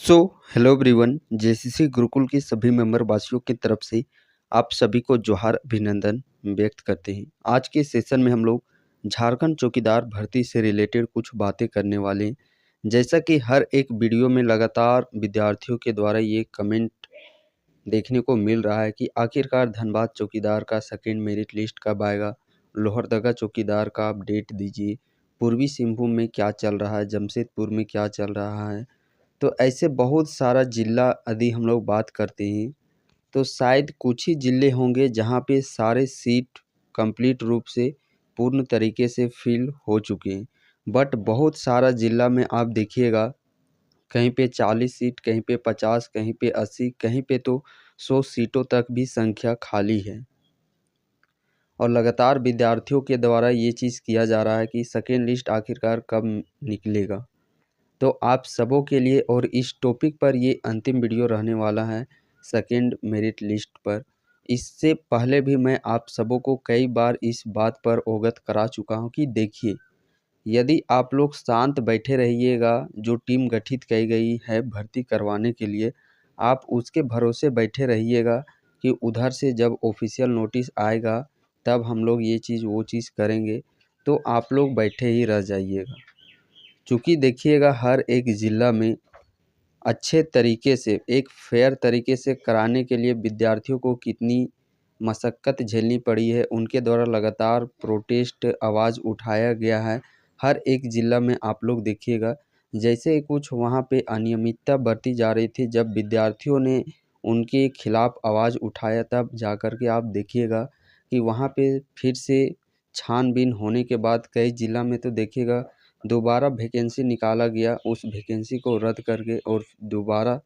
So hello everyone. JCC Gurukul के सभी member वासियों की तरफ से आप सभी को जोहार अभिनंदन व्यक्त करते हैं। आज के सेशन में हम लोग झारखंड चौकीदार भर्ती से रिलेटेड कुछ बातें करने वाले हैं। जैसा कि हर एक वीडियो में लगातार विद्यार्थियों के द्वारा ये कमेंट देखने को मिल रहा है कि आखिरकार धनबाद चौकीदार का सेकेंड मेरिट लिस्ट कब आएगा, लोहरदगा चौकीदार का अपडेट दीजिए, पूर्वी सिंहभूम में क्या चल रहा है, जमशेदपुर में क्या चल रहा है। तो ऐसे बहुत सारा ज़िला यदि हम लोग बात करते हैं तो शायद कुछ ही ज़िले होंगे जहाँ पे सारे सीट कंप्लीट रूप से पूर्ण तरीके से फिल हो चुके हैं। बट बहुत सारा ज़िला में आप देखिएगा कहीं पे 40 सीट, कहीं पे 50, कहीं पे 80, कहीं पे तो 100 सीटों तक भी संख्या खाली है। और लगातार विद्यार्थियों के द्वारा ये चीज़ किया जा रहा है कि सेकेंड लिस्ट आखिरकार कब निकलेगा। तो आप सबों के लिए और इस टॉपिक पर ये अंतिम वीडियो रहने वाला है सेकेंड मेरिट लिस्ट पर। इससे पहले भी मैं आप सबों को कई बार इस बात पर अवगत करा चुका हूँ कि देखिए, यदि आप लोग शांत बैठे रहिएगा, जो टीम गठित की गई है भर्ती करवाने के लिए, आप उसके भरोसे बैठे रहिएगा कि उधर से जब ऑफिशियल नोटिस आएगा तब हम लोग ये चीज़ वो चीज़ करेंगे, तो आप लोग बैठे ही रह जाइएगा। चूँकि देखिएगा हर एक ज़िला में अच्छे तरीके से एक फेयर तरीके से कराने के लिए विद्यार्थियों को कितनी मशक्क़त झेलनी पड़ी है, उनके द्वारा लगातार प्रोटेस्ट आवाज़ उठाया गया है। हर एक ज़िला में आप लोग देखिएगा जैसे कुछ वहाँ पे अनियमितता बरती जा रही थी, जब विद्यार्थियों ने उनके खिलाफ़ आवाज़ उठाया तब जाकर के आप देखिएगा कि वहाँ पे फिर से छानबीन होने के बाद कई ज़िला में तो देखिएगा दोबारा वैकेंसी निकाला गया, उस वैकेंसी को रद्द करके और दोबारा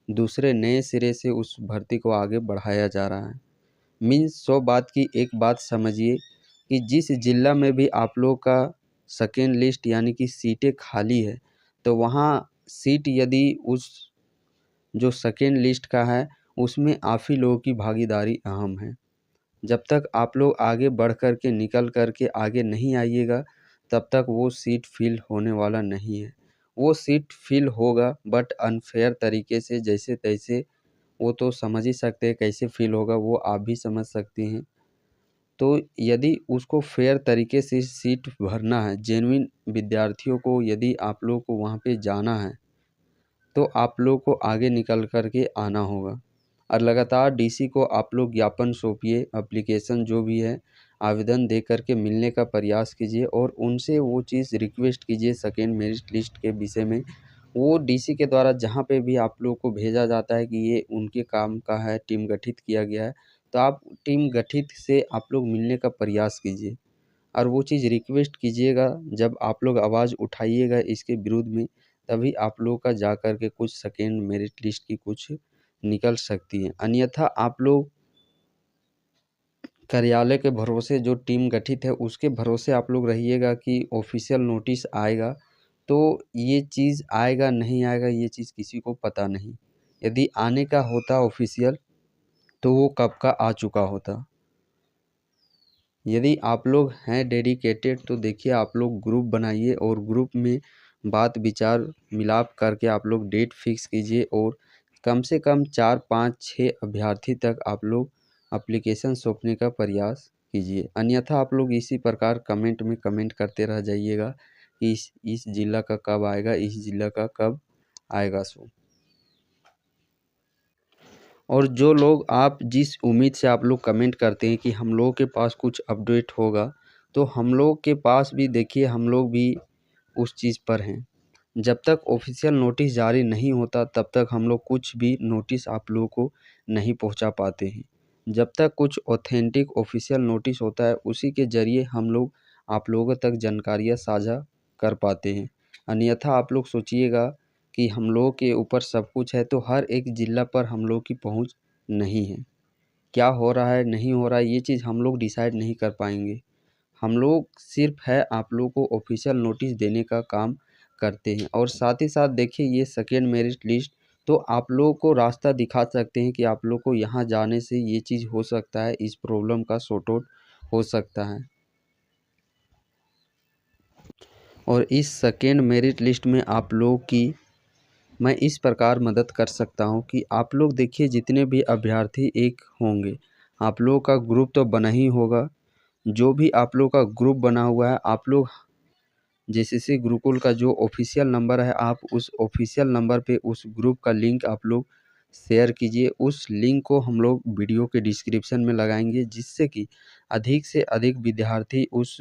दूसरे नए सिरे से उस भर्ती को आगे बढ़ाया जा रहा है। मीन्स 100 बात की एक बात समझिए कि जिस ज़िला में भी आप लोग का सेकेंड लिस्ट यानी कि सीटें खाली है, तो वहाँ सीट यदि उस जो सेकेंड लिस्ट का है उसमें आप ही लोगों की भागीदारी अहम है। जब तक आप लोग आगे बढ़ कर के निकल कर के आगे नहीं आइएगा तब तक वो सीट फिल होने वाला नहीं है। वो सीट फिल होगा बट अनफेयर तरीके से जैसे तैसे, वो तो समझ ही सकते हैं कैसे फिल होगा, वो आप भी समझ सकते हैं। तो यदि उसको फेयर तरीके से सीट भरना है, जेन्युइन विद्यार्थियों को यदि आप लोग को वहाँ पे जाना है तो आप लोग को आगे निकल कर के आना होगा और लगातार डीसी को आप लोग ज्ञापन सौंपिए, एप्लीकेशन जो भी है आवेदन दे कर के मिलने का प्रयास कीजिए और उनसे वो चीज़ रिक्वेस्ट कीजिए सेकेंड मेरिट लिस्ट के विषय में। वो डीसी के द्वारा जहाँ पे भी आप लोग को भेजा जाता है कि ये उनके काम का है, टीम गठित किया गया है, तो आप टीम गठित से आप लोग मिलने का प्रयास कीजिए और वो चीज़ रिक्वेस्ट कीजिएगा। जब आप लोग आवाज़ उठाइएगा इसके विरुद्ध में, तभी आप लोग का जा कर के कुछ सेकेंड मेरिट लिस्ट की कुछ निकल सकती है। अन्यथा आप लोग कार्यालय के भरोसे जो टीम गठित है उसके भरोसे आप लोग रहिएगा कि ऑफिशियल नोटिस आएगा, तो ये चीज़ आएगा नहीं आएगा ये चीज़ किसी को पता नहीं। यदि आने का होता ऑफिशियल तो वो कब का आ चुका होता। यदि आप लोग हैं डेडिकेटेड तो देखिए आप लोग ग्रुप बनाइए और ग्रुप में बात विचार मिलाप करके आप लोग डेट फिक्स कीजिए और कम से कम 4, 5, 6 अभ्यर्थी तक आप लोग एप्लीकेशन सौंपने का प्रयास कीजिए। अन्यथा आप लोग इसी प्रकार कमेंट में कमेंट करते रह जाइएगा कि इस ज़िला का कब आएगा, इस ज़िला का कब आएगा सो। और जो लोग आप जिस उम्मीद से आप लोग कमेंट करते हैं कि हम लोगों के पास कुछ अपडेट होगा, तो हम लोग के पास भी देखिए हम लोग भी उस चीज़ पर हैं। जब तक ऑफिशियल नोटिस जारी नहीं होता तब तक हम लोग कुछ भी नोटिस आप लोगों को नहीं पहुंचा पाते हैं। जब तक कुछ ऑथेंटिक ऑफिशियल नोटिस होता है उसी के ज़रिए हम लोग आप लोगों तक जानकारियाँ साझा कर पाते हैं। अन्यथा आप लोग सोचिएगा कि हम लोगों के ऊपर सब कुछ है तो हर एक ज़िला पर हम लोग की पहुंच नहीं है। क्या हो रहा है नहीं हो रहा है ये चीज़ हम लोग डिसाइड नहीं कर पाएंगे। हम लोग सिर्फ है आप लोग को ऑफिशियल नोटिस देने का काम करते हैं और साथ ही साथ देखिए ये सेकेंड मेरिट लिस्ट तो आप लोगों को रास्ता दिखा सकते हैं कि आप लोग को यहाँ जाने से ये चीज़ हो सकता है, इस प्रॉब्लम का सॉर्ट आउट हो सकता है। और इस सेकेंड मेरिट लिस्ट में आप लोग की मैं इस प्रकार मदद कर सकता हूँ कि आप लोग देखिए जितने भी अभ्यर्थी एक होंगे, आप लोगों का ग्रुप तो बना ही होगा। जो भी आप लोग का ग्रुप बना हुआ है, आप लोग जेसीसी गुरुकुल का जो ऑफिशियल नंबर है, आप उस ऑफिशियल नंबर पे उस ग्रुप का लिंक आप लोग शेयर कीजिए। उस लिंक को हम लोग वीडियो के डिस्क्रिप्शन में लगाएंगे, जिससे कि अधिक से अधिक विद्यार्थी उस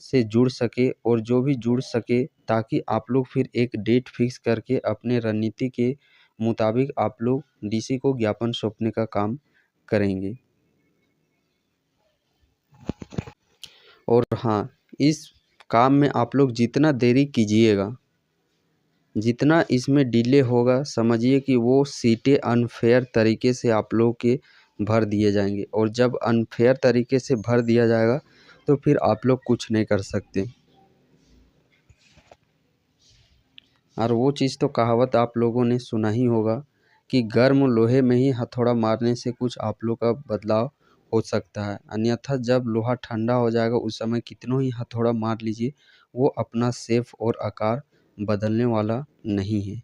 से जुड़ सके और जो भी जुड़ सके, ताकि आप लोग फिर एक डेट फिक्स करके अपने रणनीति के मुताबिक आप लोग डीसी को ज्ञापन सौंपने का काम करेंगे। और हाँ, इस काम में आप लोग जितना देरी कीजिएगा, जितना इसमें डिले होगा, समझिए कि वो सीटें अनफेयर तरीके से आप लोग के भर दिए जाएंगे। और जब अनफेयर तरीके से भर दिया जाएगा तो फिर आप लोग कुछ नहीं कर सकते। और वो चीज़ तो कहावत आप लोगों ने सुना ही होगा कि गर्म लोहे में ही हथौड़ा मारने से कुछ आप लोग का बदलाव हो सकता है, अन्यथा जब लोहा ठंडा हो जाएगा उस समय कितनों ही हथौड़ा मार लीजिए, वो अपना शेप और आकार बदलने वाला नहीं है।